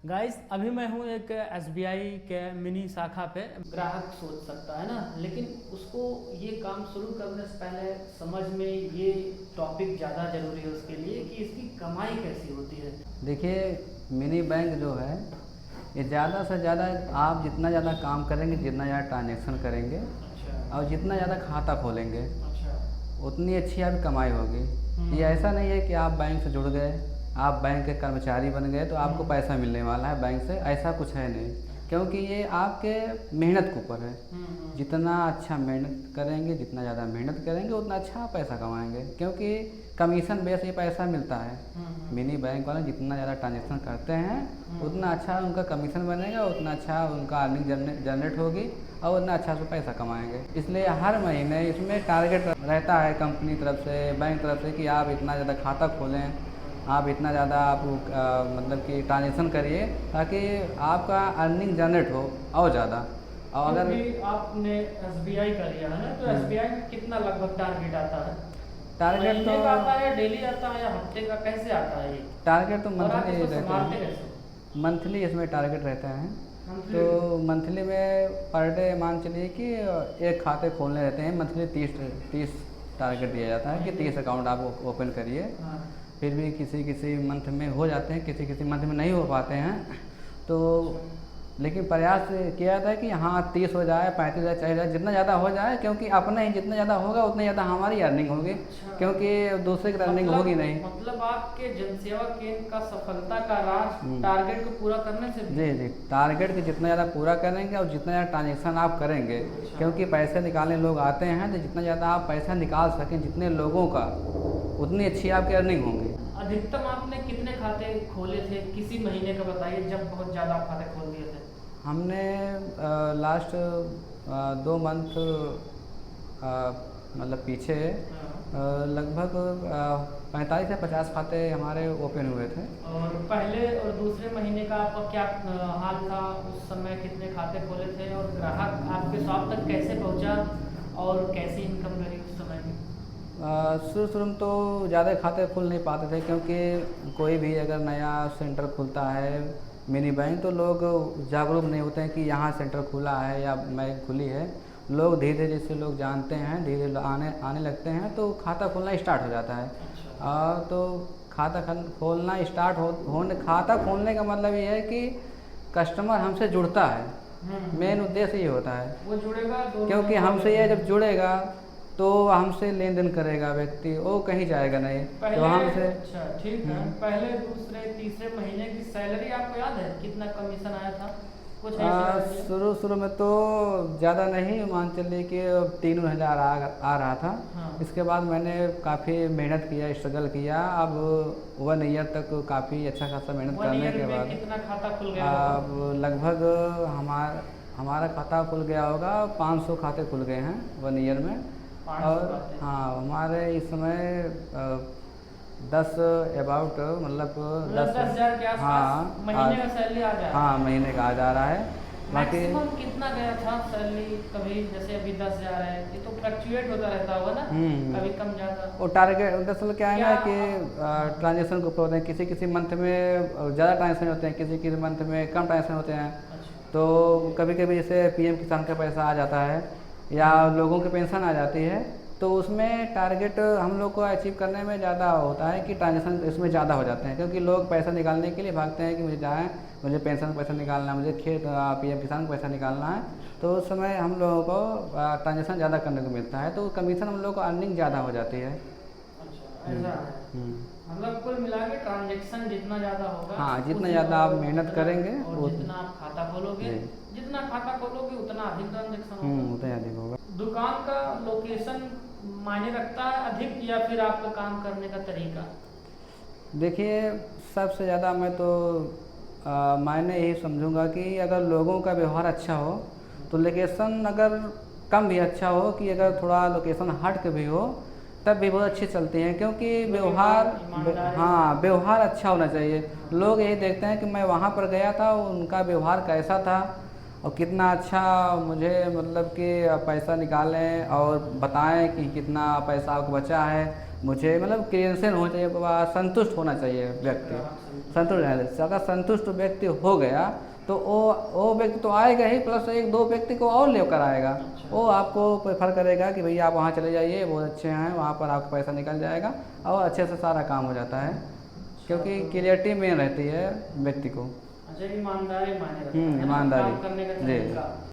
Guys अभी मैं हूँ एक एसबीआई के मिनी शाखा पे। ग्राहक सोच सकता है ना, लेकिन उसको ये काम शुरू करने से पहले समझ में ये टॉपिक ज़्यादा ज़रूरी है उसके लिए कि इसकी कमाई कैसी होती है। देखिए, मिनी बैंक जो है ये ज़्यादा से ज़्यादा आप जितना ज़्यादा काम करेंगे, जितना ज़्यादा ट्रांजेक्शन करेंगे अच्छा। और जितना ज़्यादा खाता खोलेंगे अच्छा। उतनी अच्छी आपकी कमाई होगी। ये ऐसा नहीं है कि आप बैंक से जुड़ गए, आप बैंक के कर्मचारी बन गए तो आपको पैसा मिलने वाला है बैंक से, ऐसा कुछ है नहीं। क्योंकि ये आपके मेहनत के ऊपर है। जितना अच्छा मेहनत करेंगे, जितना ज़्यादा मेहनत करेंगे उतना अच्छा पैसा कमाएंगे, क्योंकि कमीशन बेस ये पैसा मिलता है। मिनी बैंक वाले जितना ज़्यादा ट्रांजेक्शन करते हैं उतना अच्छा उनका कमीशन बनेगा, उतना अच्छा उनका अर्निंग जनरेट होगी और उतना अच्छा से पैसा कमाएंगे। इसलिए हर महीने इसमें टारगेट रहता है कंपनी तरफ से, बैंक तरफ से कि आप इतना ज़्यादा खाता खोलें, आप इतना ज़्यादा आप मतलब कि ट्रांजेक्शन करिए ताकि आपका अर्निंग जनरेट हो और ज़्यादा। और अगर भी आपने एसबीआई का लिया है ना, तो एसबीआई में कितना लगभग टारगेट आता है? टारगेट महीने तो का आता है, डेली आता है या हफ्ते का, कैसे आता है ये? टारगेट तो और आप मंथली इसको रहते संभालते हैं। कैसे? मंथली इसमें टारगेट रहता है। मंथली? तो मंथली में पर डे मान चलिए कि एक खाते खोलने रहते हैं। मंथली 30 टारगेट दिया जाता है कि 30 अकाउंट आप ओपन करिए। हाँ। फिर भी किसी किसी मंथ में हो जाते हैं, किसी किसी मंथ में नहीं हो पाते हैं। तो लेकिन प्रयास किया जाता है कि हाँ 30 हो जाए, 35 हो जाए, 40 हो जाए, जितना ज़्यादा हो जाए, क्योंकि अपना ही जितना ज़्यादा होगा उतनी ज़्यादा हमारी अर्निंग होगी। अच्छा। क्योंकि दूसरे की अर्निंग होगी नहीं। मतलब आपके जनसेवा केंद्र का सफलता का राज टारगेट को पूरा करने से जी जी, टारगेट के जितना ज़्यादा पूरा करेंगे और जितना ज़्यादा ट्रांजेक्शन आप करेंगे, क्योंकि पैसे निकालने लोग आते हैं, तो जितना ज़्यादा आप पैसा निकाल सकें जितने लोगों का, उतनी अच्छी आपकी अर्निंग होंगी। अधिकतम आपने कितने खाते खोले थे किसी महीने का बताइए, जब बहुत ज़्यादा आप खाते खोल दिए थे? हमने लास्ट 2 मंथ मतलब पीछे लगभग 45 से 50 खाते हमारे ओपन हुए थे। और पहले और दूसरे महीने का आपका क्या हाल था? उस समय कितने खाते खोले थे और ग्राहक आपके शॉप तक कैसे पहुंचा और कैसी इनकम रही उस समय की? शुरू में तो ज़्यादा खाते खुल नहीं पाते थे, क्योंकि कोई भी अगर नया सेंटर खुलता है मिनी बैंक, तो लोग जागरूक नहीं होते हैं कि यहाँ सेंटर खुला है या बैंक खुली है। लोग धीरे धीरे जैसे लोग जानते हैं, धीरे धीरे आने लगते हैं तो खाता खोलना स्टार्ट हो जाता है। तो खोलना स्टार्ट होने खाता खोलने का मतलब ये है कि कस्टमर हमसे जुड़ता है। मेन उद्देश्य ये होता है, वो जुड़ेगा क्योंकि हमसे ये जब जुड़ेगा तो हमसे लेन देन करेगा व्यक्ति, वो कहीं जाएगा नहीं। तो हमसे अच्छा ठीक है। पहले दूसरे तीसरे महीने की सैलरी आपको याद है कितना कमीशन आया था? कुछ ऐसे शुरू में तो ज़्यादा नहीं, मान चलिए कि 3,000 आ रहा था। हाँ। इसके बाद मैंने काफ़ी मेहनत किया, स्ट्रगल किया। अब 1 ईयर तक काफ़ी अच्छा खासा मेहनत करने के बाद कितना खाता खुल गया? अब लगभग हमारा खाता खुल गया होगा, 500 खाते खुल गए हैं 1 ईयर में। 500 और खाते? हाँ, हमारे इस समय 10 अबाउट मतलब 10,000 के आसपास हाँ महीने का सैलरी आ जाए? हाँ, महीने का आ जा रहा है। बाकी मैक्सिमम कितना गया था सैलरी? कभी जैसे अभी 10,000 है, ये तो फ्लक्चुएट होता रहता होगा ना, कभी कम ज़्यादा। वो टारगेट दरअसल क्या है ना कि ट्रांजेक्शन के ऊपर होते हैं। किसी किसी मंथ में ज़्यादा ट्रांजेक्शन होते हैं, किसी किसी मंथ में कम ट्रांजेक्शन होते हैं। तो कभी कभी जैसे पीएम किसान का पैसा आ जाता है या लोगों की पेंशन आ जाती है, तो उसमें टारगेट हम लोग को अचीव करने में ज़्यादा होता है कि ट्रांजेक्शन इसमें ज़्यादा हो जाते हैं, क्योंकि लोग पैसा निकालने के लिए भागते हैं कि मुझे जाए, मुझे पेंशन का पैसा निकालना है, मुझे पीएम किसान का पैसा निकालना है। तो उस समय हम लोगों को ट्रांजेक्शन ज़्यादा करने को मिलता है, तो कमीशन हम लोग को अर्निंग ज़्यादा हो जाती है। अच्छा ऐसा है। मतलब कुल मिला के ट्रांजेक्शन जितना ज़्यादा होगा, हाँ, जितना ज़्यादा आप मेहनत करेंगे और जितना आप खाता खोलोगे, जितना खाता खोलोगे उतना अधिक ट्रांजेक्शन होगा, उतना अधिक होगा। दुकान का लोकेशन मायने रखता है अधिक, या फिर आपका काम करने का तरीका? देखिए, सबसे ज़्यादा मैं तो मायने यही समझूंगा कि अगर लोगों का व्यवहार अच्छा हो तो लोकेशन अगर कम भी अच्छा हो, कि अगर थोड़ा लोकेशन हट के भी हो तब भी बहुत अच्छी चलती हैं, क्योंकि व्यवहार अच्छा होना चाहिए। लोग यही देखते हैं कि मैं वहाँ पर गया था, उनका व्यवहार कैसा था और कितना अच्छा मुझे मतलब कि पैसा निकालें और बताएं कि कितना पैसा आपको बचा है। मुझे मतलब क्रिएंशन होना चाहिए, संतुष्ट होना चाहिए व्यक्ति, संतुष्ट रहना चाहिए। अगर संतुष्ट व्यक्ति हो गया तो वो व्यक्ति तो आएगा ही, प्लस एक दो व्यक्ति को और लेकर आएगा। वो आपको प्रेफर करेगा कि भैया आप वहाँ चले जाइए, बहुत अच्छे हैं, वहाँ पर आपका पैसा निकल जाएगा और अच्छे से सारा काम हो जाता है, क्योंकि क्लियरिटी मेन रहती है व्यक्ति को। अच्छा, ईमानदारी मायने रखता है ना, ईमानदारी काम करने का जी। तरीका।